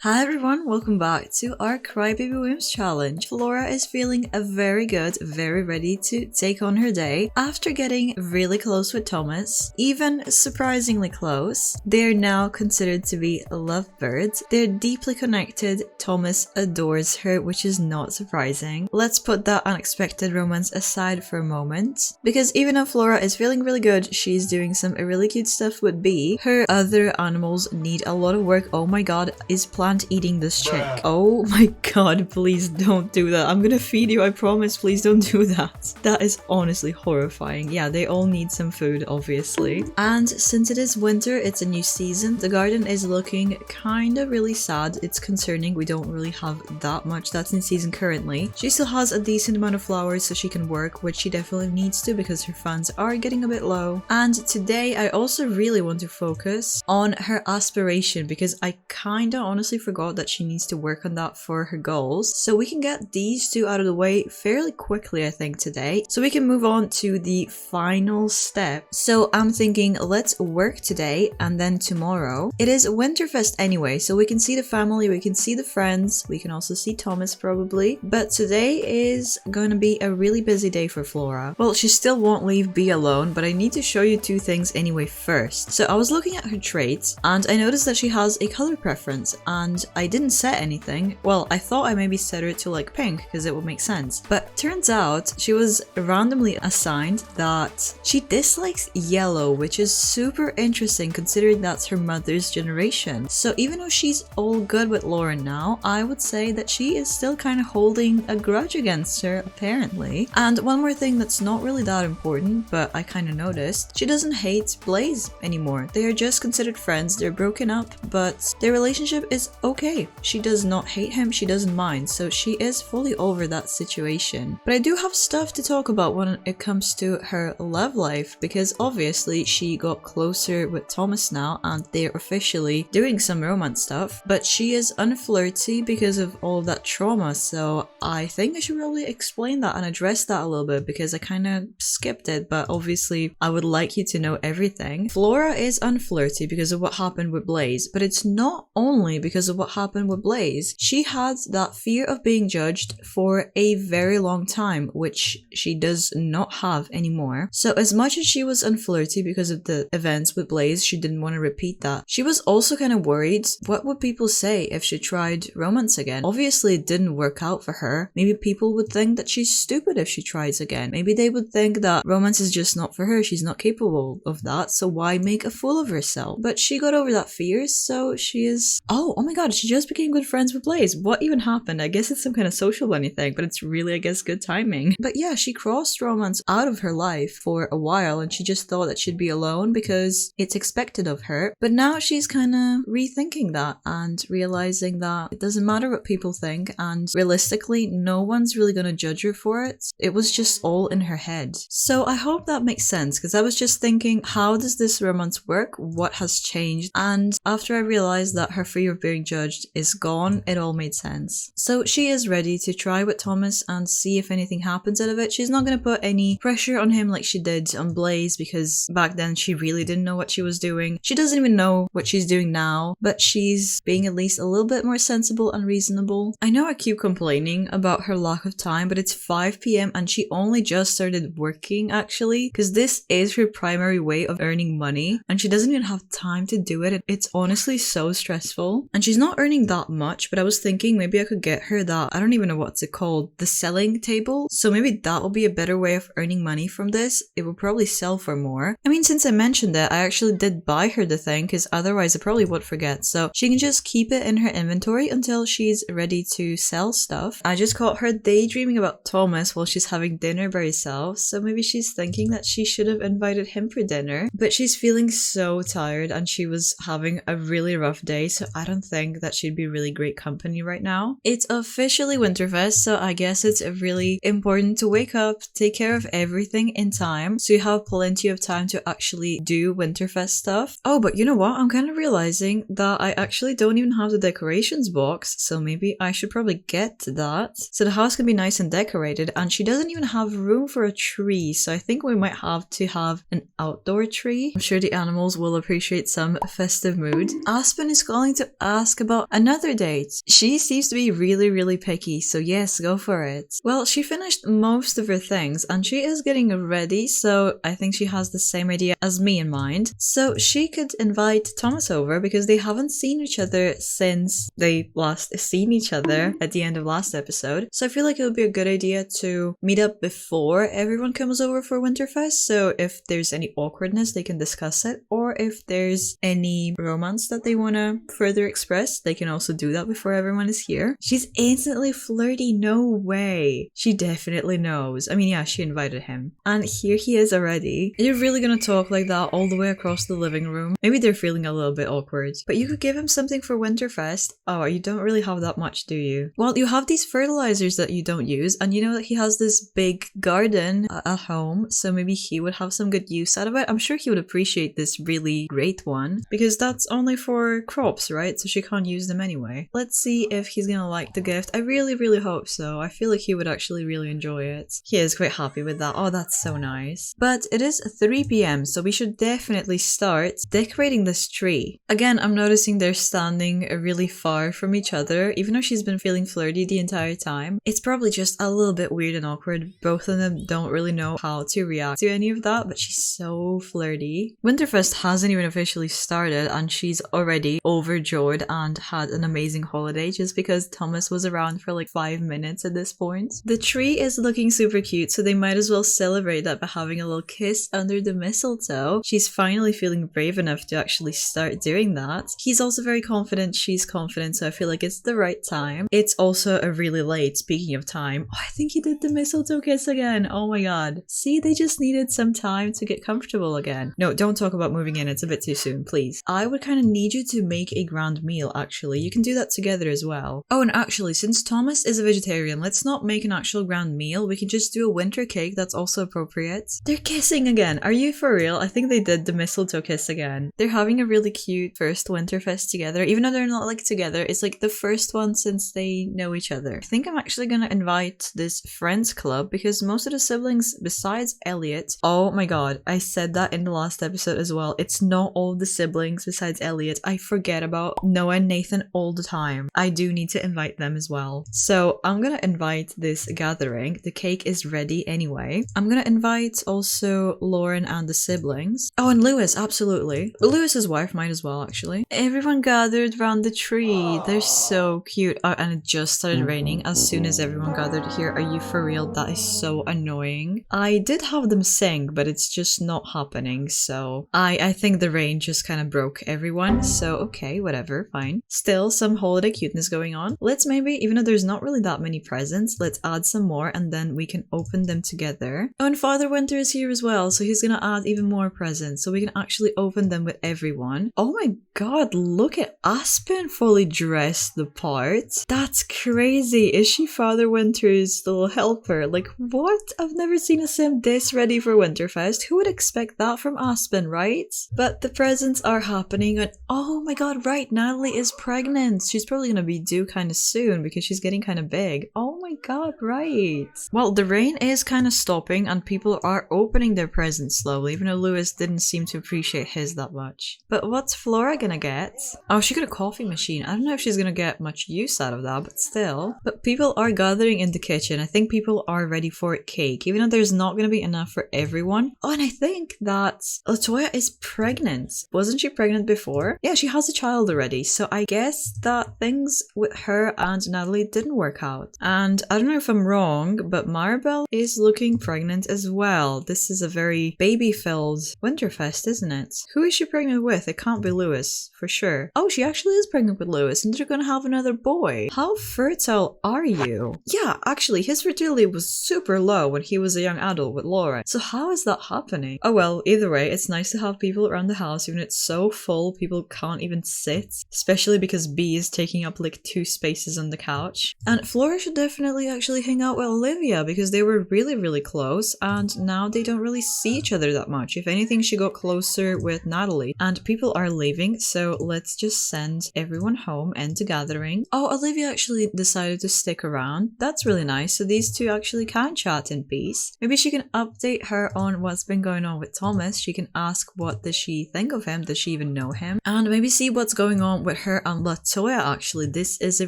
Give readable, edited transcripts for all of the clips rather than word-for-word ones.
Hi everyone, welcome back to our Crybaby Whims challenge. Flora is feeling very good, very ready to take on her day after getting really close with Thomas, even surprisingly close. They're now considered to be lovebirds. They're deeply connected. Thomas adores her, which is not surprising. Let's put that unexpected romance aside for a moment, because even though Flora is feeling really good, she's doing some really cute stuff with B. Her other animals need a lot of work. Oh my god, is plant eating this chick. Oh my god, please don't do that. I'm gonna feed you, I promise. Please don't do that. That is honestly horrifying. Yeah, they all need some food, obviously. And since it is winter, it's a new season, the garden is looking kind of really sad. It's concerning. We don't really have that much that's in season currently. She still has a decent amount of flowers so she can work, which she definitely needs to because her funds are getting a bit low. And today I also really want to focus on her aspiration because I kinda honestly forgot that she needs to work on that for her goals. So we can get these two out of the way fairly quickly, I think, today. So we can move on to the final step. So I'm thinking let's work today and then tomorrow. It is Winterfest anyway, so we can see the family, we can see the friends, we can also see Thomas probably. But today is going to be a really busy day for Flora. Well, she still won't leave B alone, but I need to show you two things anyway first. So I was looking at her traits and I noticed that she has a color preference and I didn't set anything. Well, I thought I maybe set her to like pink because it would make sense. But turns out she was randomly assigned that she dislikes yellow, which is super interesting considering that's her mother's generation. So even though she's all good with Lauren now, I would say that she is still kind of holding a grudge against her apparently. And one more thing that's not really that important, but I kind of noticed, she doesn't hate Blaze anymore. They are just considered friends, they're broken up, but their relationship is okay. She does not hate him, she doesn't mind, so she is fully over that situation. But I do have stuff to talk about when it comes to her love life, because obviously she got closer with Thomas now and they're officially doing some romance stuff, but she is unflirty because of all of that trauma, so I think I should probably explain that and address that a little bit because I kind of skipped it, but obviously I would like you to know everything. Flora is unflirty because of what happened with Blaze, but it's not only because of what happened with Blaze. She had that fear of being judged for a very long time, which she does not have anymore. So as much as she was unflirty because of the events with Blaze, she didn't want to repeat that. She was also kind of worried, what would people say if she tried romance again? Obviously it didn't work out for her. Maybe people would think that she's stupid if she tries again. Maybe they would think that romance is just not for her, she's not capable of that, so why make a fool of herself? But she got over that fear, so she is... Oh my god, she just became good friends with Blaze. What even happened? I guess it's some kind of social bunny thing, but it's really, I guess, good timing. But yeah, she crossed romance out of her life for a while and she just thought that she'd be alone because it's expected of her. But now she's kind of rethinking that and realizing that it doesn't matter what people think and realistically, no one's really gonna judge her for it. It was just all in her head. So I hope that makes sense because I was just thinking, how does this romance work? What has changed? And after I realized that her fear of being judged is gone, it all made sense. So she is ready to try with Thomas and see if anything happens out of it. She's not going to put any pressure on him like she did on Blaze because back then she really didn't know what she was doing. She doesn't even know what she's doing now, but she's being at least a little bit more sensible and reasonable. I know I keep complaining about her lack of time, but it's 5 p.m. and she only just started working actually because this is her primary way of earning money and she doesn't even have time to do it. It's honestly so stressful and she's not earning that much, but I was thinking maybe I could get her that, I don't even know what's it called, the selling table. So maybe that will be a better way of earning money from this. It will probably sell for more. I mean, since I mentioned that, I actually did buy her the thing because otherwise I probably would forget. So she can just keep it in her inventory until she's ready to sell stuff. I just caught her daydreaming about Thomas while she's having dinner by herself. So maybe she's thinking that she should have invited him for dinner, but she's feeling so tired and she was having a really rough day. So I don't think that she'd be really great company right now. It's officially Winterfest, so I guess it's really important to wake up, take care of everything in time, so you have plenty of time to actually do Winterfest stuff. Oh, but you know what? I'm kind of realizing that I actually don't even have the decorations box, so maybe I should probably get that. So the house can be nice and decorated, and she doesn't even have room for a tree, so I think we might have to have an outdoor tree. I'm sure the animals will appreciate some festive mood. Aspen is calling to ask ask about another date. She seems to be really picky, so yes, go for it. Well, she finished most of her things and she is getting ready, so I think she has the same idea as me in mind. So she could invite Thomas over because they haven't seen each other since they last seen each other at the end of last episode. So I feel like it would be a good idea to meet up before everyone comes over for Winterfest, so if there's any awkwardness they can discuss it, or if there's any romance that they want to further express, they can also do that before everyone is here. She's instantly flirty, no way. She definitely knows. I mean, yeah, she invited him. And here he is already. You're really gonna talk like that all the way across the living room? Maybe they're feeling a little bit awkward. But you could give him something for Winterfest. Oh, you don't really have that much, do you? Well, you have these fertilizers that you don't use, and you know that he has this big garden at home, so maybe he would have some good use out of it. I'm sure he would appreciate this really great one, because that's only for crops, right? So she can't use them anyway. Let's see if he's gonna like the gift. I really hope so. I feel like he would actually really enjoy it. He is quite happy with that. Oh, that's so nice. But it is 3 p.m, so we should definitely start decorating this tree. Again, I'm noticing they're standing really far from each other, even though she's been feeling flirty the entire time. It's probably just a little bit weird and awkward. Both of them don't really know how to react to any of that, but she's so flirty. Winterfest hasn't even officially started and she's already overjoyed and had an amazing holiday just because Thomas was around for like 5 minutes at this point. The tree is looking super cute, so they might as well celebrate that by having a little kiss under the mistletoe. She's finally feeling brave enough to actually start doing that. He's also very confident, she's confident, so I feel like it's the right time. It's also a really late, speaking of time. Oh, I think he did the mistletoe kiss again. Oh my god. See, they just needed some time to get comfortable again. No, don't talk about moving in, it's a bit too soon, please. I would kind of need you to make a grand meal, actually. You can do that together as well. Oh, and actually, since Thomas is a vegetarian, let's not make an actual grand meal. We can just do a winter cake that's also appropriate. They're kissing again. Are you for real? I think they did the mistletoe kiss again. They're having a really cute first Winterfest together, even though they're not like together. It's like the first one since they know each other. I think I'm actually gonna invite this friends club because most of the siblings besides Elliot, oh my god, I said that in the last episode as well. It's not all the siblings besides Elliot. I forget about Noah and Nathan all the time. I do need to invite them as well. So I'm gonna invite this gathering. The cake is ready anyway. I'm gonna invite also Lauren and the siblings. Oh, and Lewis, absolutely. Lewis's wife might as well, actually. Everyone gathered around the tree. They're so cute. Oh, and it just started raining as soon as everyone gathered here. Are you for real? That is so annoying. I did have them sing, but it's just not happening, so I think the rain just kind of broke everyone, so okay, whatever, fine. Still some holiday cuteness going on. Let's maybe, even though there's not really that many presents, let's add some more and then we can open them together. Oh, and Father Winter is here as well, so he's gonna add even more presents, so we can actually open them with everyone. Oh my god, look at Aspen fully dressed the part. That's crazy. Is she Father Winter's little helper? Like, what? I've never seen a sim this ready for Winterfest. Who would expect that from Aspen, right? But the presents are happening and oh my god, right, Natalie is pregnant. She's probably gonna be due kind of soon because she's getting kind of big. Oh my god, right. Well, the rain is kind of stopping and people are opening their presents slowly, even though Lewis didn't seem to appreciate his that much. But what's Flora gonna get? Oh, she got a coffee machine. I don't know if she's gonna get much use out of that, but still. But people are gathering in the kitchen. I think people are ready for cake, even though there's not gonna be enough for everyone. Oh, and I think that Latoya is pregnant. Wasn't she pregnant before? Yeah, she has a child already, so I guess that things with her and Natalie didn't work out. And I don't know if I'm wrong, but Maribel is looking pregnant as well. This is a very baby-filled Winterfest, isn't it? Who is she pregnant with? It can't be Lewis, for sure. Oh, she actually is pregnant with Lewis, and they're gonna have another boy. How fertile are you? Yeah, actually, his fertility was super low when he was a young adult with Laura. So how is that happening? Oh well, either way, it's nice to have people around the house, even it's so full, people can't even sit. Especially because B is taking up like 2 spaces on the couch. And Flora should definitely definitely actually hang out with Olivia because they were really close and now they don't really see each other that much. If anything, she got closer with Natalie. And people are leaving, so let's just send everyone home and to gathering. Oh, Olivia actually decided to stick around. That's really nice. So these two actually can chat in peace. Maybe she can update her on what's been going on with Thomas. She can ask what does she think of him? Does she even know him? And maybe see what's going on with her and Latoya actually. This is a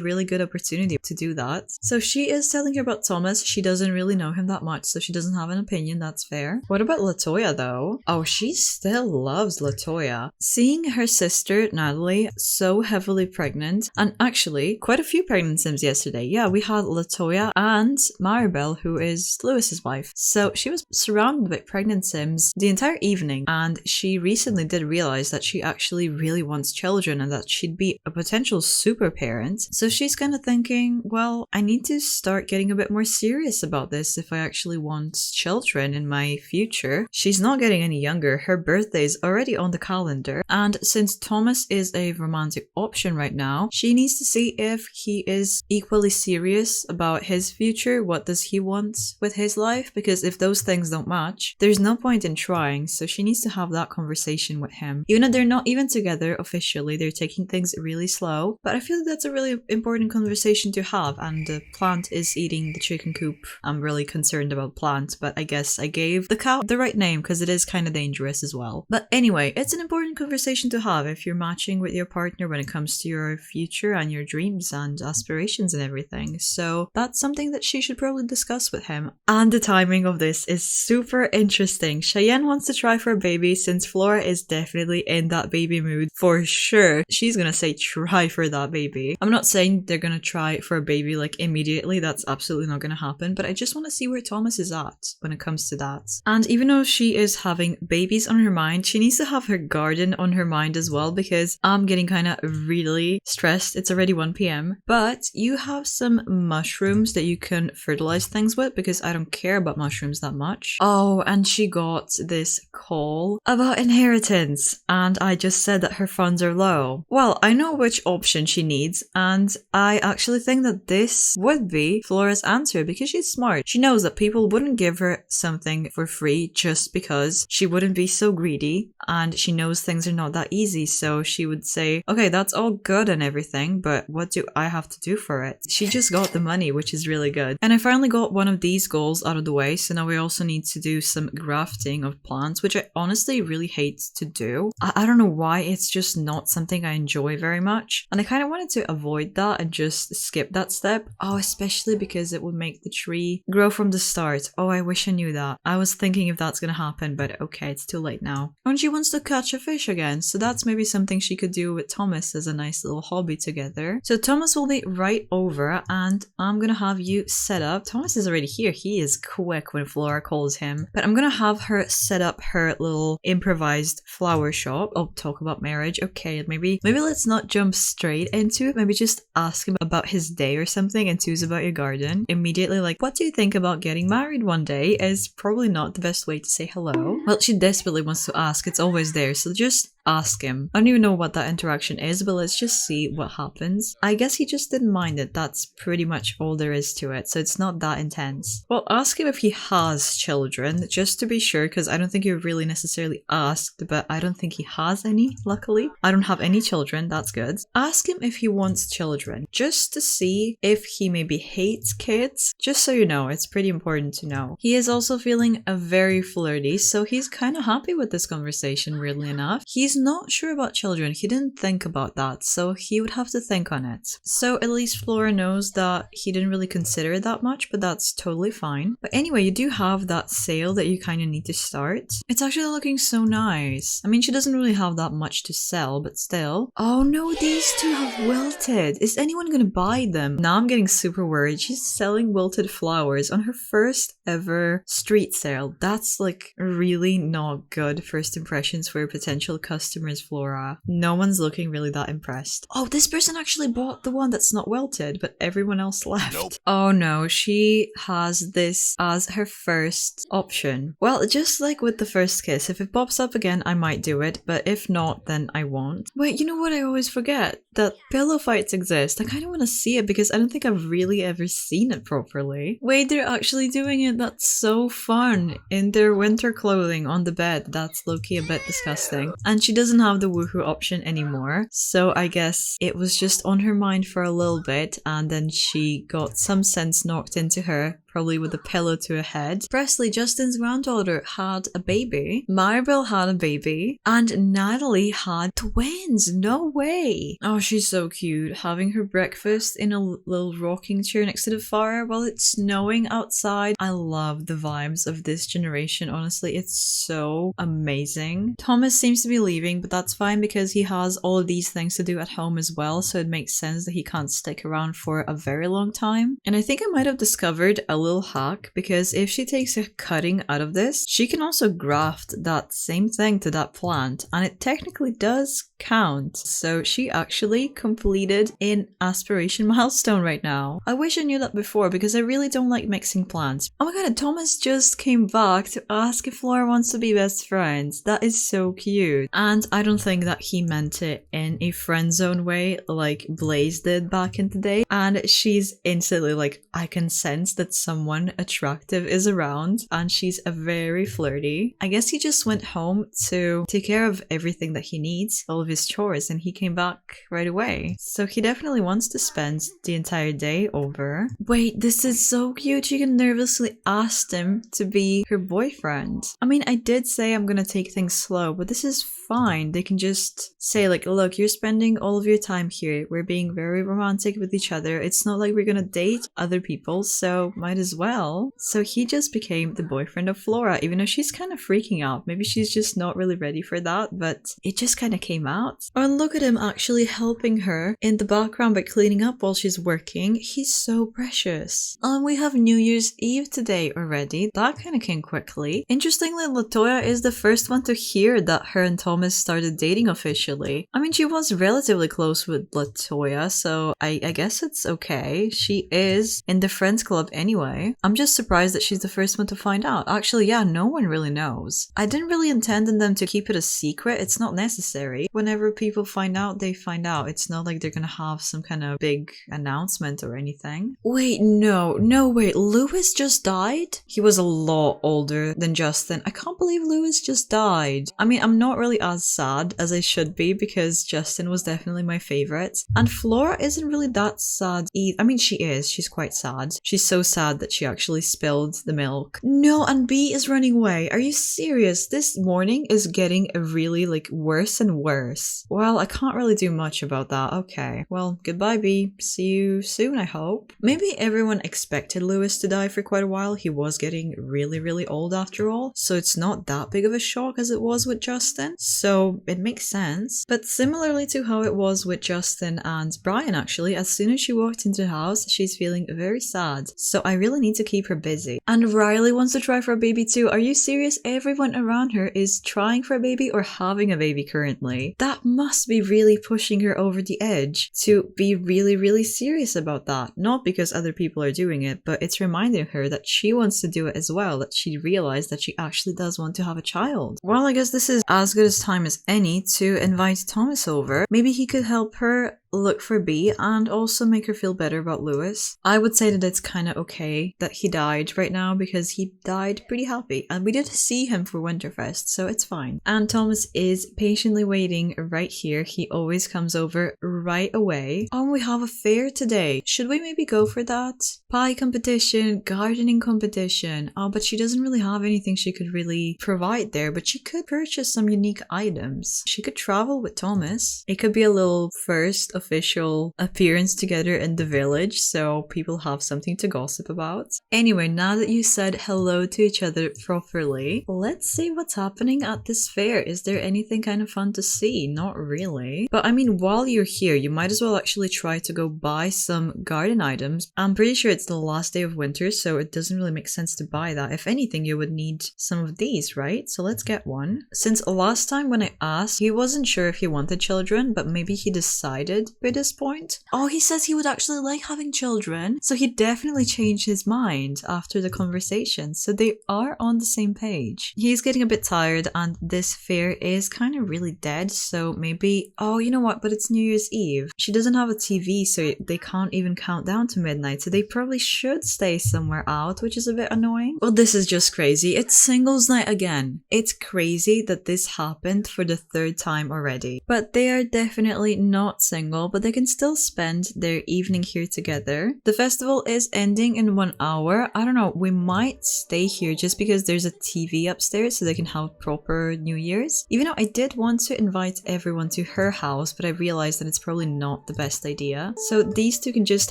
really good opportunity to do that. So she is telling her about Thomas. She doesn't really know him that much, so she doesn't have an opinion. That's fair. What about Latoya though? Oh, she still loves Latoya. Seeing her sister, Natalie, so heavily pregnant, and actually quite a few pregnant Sims yesterday. Yeah, we had Latoya and Maribel, who is Lewis's wife. So she was surrounded by pregnant Sims the entire evening, and she recently did realize that she actually really wants children and that she'd be a potential super parent. So she's kind of thinking, well, I need to start getting a bit more serious about this if I actually want children in my future. She's not getting any younger. Her birthday is already on the calendar. And since Thomas is a romantic option right now, she needs to see if he is equally serious about his future. What does he want with his life? Because if those things don't match, there's no point in trying. So she needs to have that conversation with him. Even though they're not even together officially, they're taking things really slow. But I feel like that's a really important conversation to have. And the plant is eating the chicken coop. I'm really concerned about plant, but I guess I gave the cow the right name because it is kind of dangerous as well. But anyway, it's an important conversation to have if you're matching with your partner when it comes to your future and your dreams and aspirations and everything. So that's something that she should probably discuss with him. And the timing of this is super interesting. Cheyenne wants to try for a baby since Flora is definitely in that baby mood for sure. She's gonna say try for that baby. I'm not saying they're gonna try for a baby like immediately. That's absolutely not gonna happen, but I just want to see where Thomas is at when it comes to that. And even though she is having babies on her mind, she needs to have her garden on her mind as well because I'm getting kind of really stressed. It's already 1 p.m. But you have some mushrooms that you can fertilize things with because I don't care about mushrooms that much. Oh, and she got this call about inheritance and I just said that her funds are low. Well, I know which option she needs and I actually think that this would be Flora's answer because she's smart. She knows that people wouldn't give her something for free just because she wouldn't be so greedy, and she knows things are not that easy, so she would say, okay, that's all good and everything, but what do I have to do for it? She just got the money, which is really good. And I finally got one of these goals out of the way, so now we also need to do some grafting of plants, which I honestly really hate to do. I don't know why, it's just not something I enjoy very much, and I kind of wanted to avoid that and just skip that step. Oh, especially because it would make the tree grow from the start. Oh, I wish I knew that. I was thinking if that's gonna happen, but okay, it's too late now. And she wants to catch a fish again, so that's maybe something she could do with Thomas as a nice little hobby together. So Thomas will be right over and I'm gonna have you set up. Thomas is already here. He is quick when Flora calls him, but I'm gonna have her set up her little improvised flower shop. Oh, talk about marriage. Okay, maybe let's not jump straight into it. Maybe just ask him about his day or something and choose about your garden. Immediately, like, what do you think about getting married one day is probably not the best way to say hello. Well, she desperately wants to ask. It's always there, so just ask him. I don't even know what that interaction is, but let's just see what happens. I guess he just didn't mind it. That's pretty much all there is to it, so it's not that intense. Well, ask him if he has children, just to be sure, because I don't think you really necessarily asked, but I don't think he has any, luckily. I don't have any children, that's good. Ask him if he wants children, just to see if he maybe hates kids, just so you know, it's pretty important to know. He is also feeling very flirty, so he's kind of happy with this conversation, weirdly enough. He's not sure about children. He didn't think about that, so he would have to think on it. So at least Flora knows that he didn't really consider it that much, but that's totally fine. But anyway, you do have that sale that you kind of need to start. It's actually looking so nice. I mean, she doesn't really have that much to sell, but still. Oh no, these two have wilted. Is anyone gonna buy them? Now I'm getting super worried. She's selling wilted flowers on her first ever street sale. That's like really not good first impressions for a potential customer. customers, Flora. No one's looking really that impressed. Oh, this person actually bought the one that's not welted, but everyone else left. Nope. Oh no, she has this as her first option. Well, just like with the first kiss, if it pops up again, I might do it, but if not, then I won't. Wait, you know what I always forget? That pillow fights exist. I kind of want to see it because I don't think I've really ever seen it properly. Wait, they're actually doing it. That's so fun. In their winter clothing on the bed. That's low-key a bit disgusting. And she doesn't have the woohoo option anymore. So I guess it was just on her mind for a little bit and then she got some sense knocked into her. Probably with a pillow to her head. Presley, Justin's granddaughter, had a baby. Maribel had a baby. And Natalie had twins. No way. Oh, she's so cute. Having her breakfast in a little rocking chair next to the fire while it's snowing outside. I love the vibes of this generation, honestly. It's so amazing. Thomas seems to be leaving, but that's fine because he has all of these things to do at home as well. So it makes sense that he can't stick around for a very long time. And I think I might have discovered a little hack because if she takes a cutting out of this, she can also graft that same thing to that plant and it technically does count. So she actually completed an aspiration milestone right now. I wish I knew that before because I really don't like mixing plants. Oh my god, Thomas just came back to ask if Flora wants to be best friends. That is so cute. And I don't think that he meant it in a friend zone way like Blaze did back in the day. And she's instantly like, I can sense that someone attractive is around and she's a very flirty. I guess he just went home to take care of everything that he needs, all of his chores, and he came back right away. So he definitely wants to spend the entire day over. Wait, this is so cute. She can nervously ask him to be her boyfriend. I mean, I did say I'm gonna take things slow, but this is fine. They can just say like, look, you're spending all of your time here. We're being very romantic with each other. It's not like we're gonna date other people, so might as well. So he just became the boyfriend of Flora, even though she's kind of freaking out. Maybe she's just not really ready for that, but it just kind of came out. Oh, and look at him actually helping her in the background by cleaning up while she's working. He's so precious. And we have New Year's Eve today already. That kind of came quickly. Interestingly, Latoya is the first one to hear that her and Thomas started dating officially. I mean, she was relatively close with Latoya, so I guess it's okay. She is in the Friends Club anyway. I'm just surprised that she's the first one to find out. Actually, yeah, no one really knows. I didn't really intend in them to keep it a secret. It's not necessary. Whenever people find out, they find out. It's not like they're gonna have some kind of big announcement or anything. Wait, no, wait. Lewis just died? He was a lot older than Justin. I can't believe Lewis just died. I mean, I'm not really as sad as I should be because Justin was definitely my favorite. And Flora isn't really that sad either. I mean, she is. She's quite sad. She's so sad that she actually spilled the milk. No, and B is running away. Are you serious? This morning is getting really worse and worse. Well, I can't really do much about that. Okay. Well, goodbye B. See you soon, I hope. Maybe everyone expected Lewis to die for quite a while. He was getting really old after all. So it's not that big of a shock as it was with Justin. So it makes sense. But similarly to how it was with Justin and Brian actually, as soon as she walked into the house, she's feeling very sad. So I really need to keep her busy. And Riley wants to try for a baby too. Are you serious? Everyone around her is trying for a baby or having a baby currently. That must be really pushing her over the edge to be really serious about that. Not because other people are doing it, but it's reminding her that she wants to do it as well, that she realized that she actually does want to have a child. Well, I guess this is as good a time as any to invite Thomas over. Maybe he could help her look for B and also make her feel better about Lewis. I would say that it's kind of okay that he died right now because he died pretty happy and we did see him for Winterfest, so it's fine. And Thomas is patiently waiting right here. He always comes over right away. Oh, and we have a fair today. Should we maybe go for that? Pie competition, gardening competition. Oh, but she doesn't really have anything she could really provide there, but she could purchase some unique items. She could travel with Thomas. It could be a little first of official appearance together in the village, so people have something to gossip about. Anyway, now that you said hello to each other properly, let's see what's happening at this fair. Is there anything kind of fun to see? Not really. But I mean, while you're here, you might as well actually try to go buy some garden items. I'm pretty sure it's the last day of winter, so it doesn't really make sense to buy that. If anything, you would need some of these, right? So let's get one. Since last time when I asked, he wasn't sure if he wanted children, but maybe he decided by this point. Oh, he says he would actually like having children, so he definitely changed his mind after the conversation, so they are on the same page. He's getting a bit tired and this fair is kind of really dead, so maybe, oh, you know what, but it's New Year's Eve. She doesn't have a TV, so they can't even count down to midnight, so they probably should stay somewhere out, which is a bit annoying. Well, this is just crazy. It's singles night again. It's crazy that this happened for the third time already. But they are definitely not single, but they can still spend their evening here together. The festival is ending in 1 hour. I don't know, we might stay here just because there's a TV upstairs so they can have proper New Year's. Even though I did want to invite everyone to her house, but I realized that it's probably not the best idea. So these two can just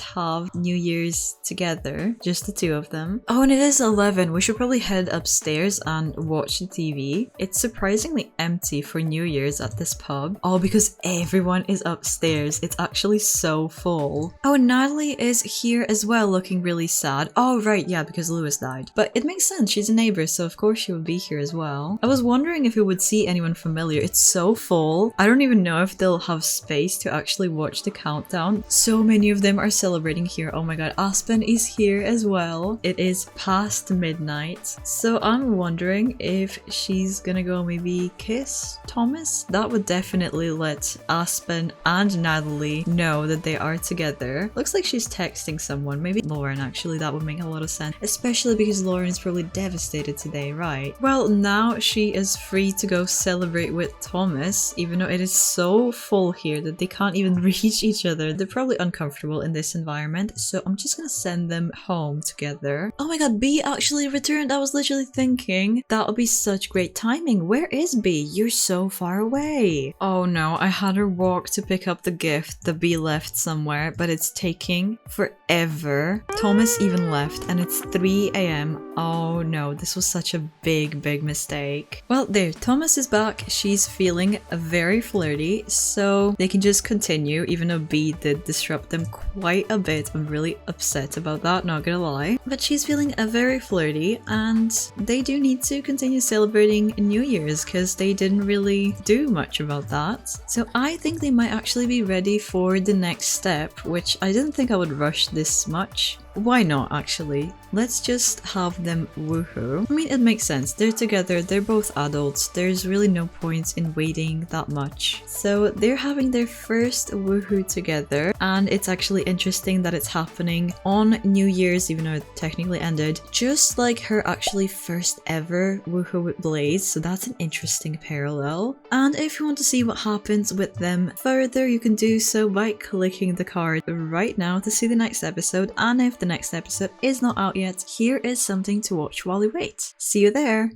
have New Year's together, just the two of them. Oh, and it is 11. We should probably head upstairs and watch the TV. It's surprisingly empty for New Year's at this pub. Oh, because everyone is upstairs. It's actually so full. Oh, and Natalie is here as well, looking really sad. Oh, right, yeah, because Lewis died. But it makes sense. She's a neighbor, so of course she would be here as well. I was wondering if we would see anyone familiar. It's so full. I don't even know if they'll have space to actually watch the countdown. So many of them are celebrating here. Oh my god, Aspen is here as well. It is past midnight. So I'm wondering if she's gonna go maybe kiss Thomas. That would definitely let Aspen and Natalie know that they are together. Looks like she's texting someone, maybe Lauren actually. That would make a lot of sense, especially because Lauren is probably devastated today, right? Well, now she is free to go celebrate with Thomas, even though it is so full here that they can't even reach each other. They're probably uncomfortable in this environment, so I'm just gonna send them home together. Oh my god, B actually returned. I was literally thinking that would be such great timing. Where is B? You're so far away. Oh no, I had her walk to pick up the gift that B left somewhere, but it's taking forever. Thomas even left and it's 3 a.m. Oh no, this was such a big mistake. Well, there, Thomas is back. She's feeling very flirty, so they can just continue, even though B did disrupt them quite a bit. I'm really upset about that, not gonna lie. But she's feeling very flirty and they do need to continue celebrating New Year's because they didn't really do much about that. So I think they might actually be ready for the next step, which I didn't think I would rush this much. Why not, actually? Let's just have them woohoo. I mean, it makes sense. They're together, they're both adults. There's really no point in waiting that much. So they're having their first woohoo together, and it's actually interesting that it's happening on New Year's, even though it technically ended, just like her actually first ever woohoo with Blaze. So that's an interesting parallel. And if you want to see what happens with them further, you can do so by clicking the card right now to see the next episode. And if the next episode is not out yet, here is something to watch while we wait. See you there!